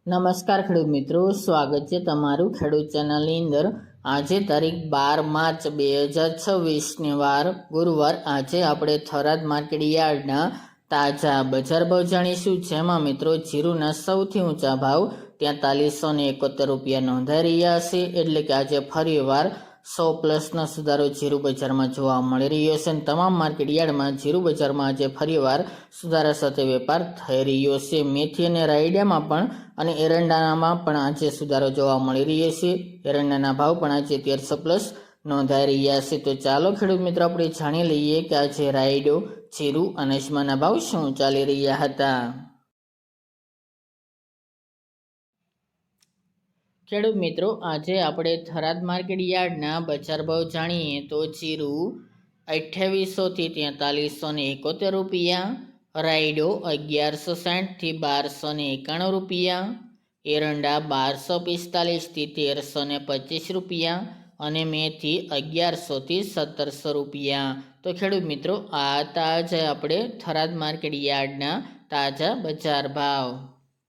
નમસ્કાર ખેડૂત મિત્રો, સ્વાગત છે તમારું ખેડૂત ચેનલની અંદર। આજે તારીખ 12 માર્ચ 2026 વાર ગુરુવાર। આજે આપણે થરાદ માર્કેટ યાર્ડના તાજા બજાર ભાવ જાણીશું, જેમાં મિત્રો જીરુના સૌથી ઊંચા ભાવ 4371 રૂપિયા નોંધાઈ રહ્યા છે। એટલે કે આજે ફરીવાર 100+ સુધારો જીરુ બજારમાં જોવા મળી રહ્યો છે। તમામ માર્કેટ યાર્ડમાં જીરુ બજારમાં આજે ફરીવાર સુધારા સાથે વેપાર થઈ રહ્યો છે। મેથી અને રાયડામાં પણ અને એરંડામાં પણ આજે સુધારો જોવા મળી રહ્યો છે। એરંડાના ભાવ પણ આજે 1300+ નોંધાઈ રહ્યા છે। તો ચાલો ખેડૂત મિત્રો આપણે જાણી લઈએ કે આજે રાયડો, જીરુ અને અજમાના ભાવ શું ચાલી રહ્યા હતા। ખેડૂત મિત્રો, આજે આપણે થરાદ માર્કેટ યાર્ડના બજાર ભાવ જાણીએ તો જીરુ 2800 થી 4371 રૂપિયા, રાયડો 1160 થી 1291 રૂપિયા, એરંડા 1245 થી 1325 રૂપિયા અને મેથી 1100 થી 1700 રૂપિયા। તો ખેડૂત મિત્રો, આ તાજા આપણે થરાદ માર્કેટ યાર્ડના તાજા બજાર ભાવ।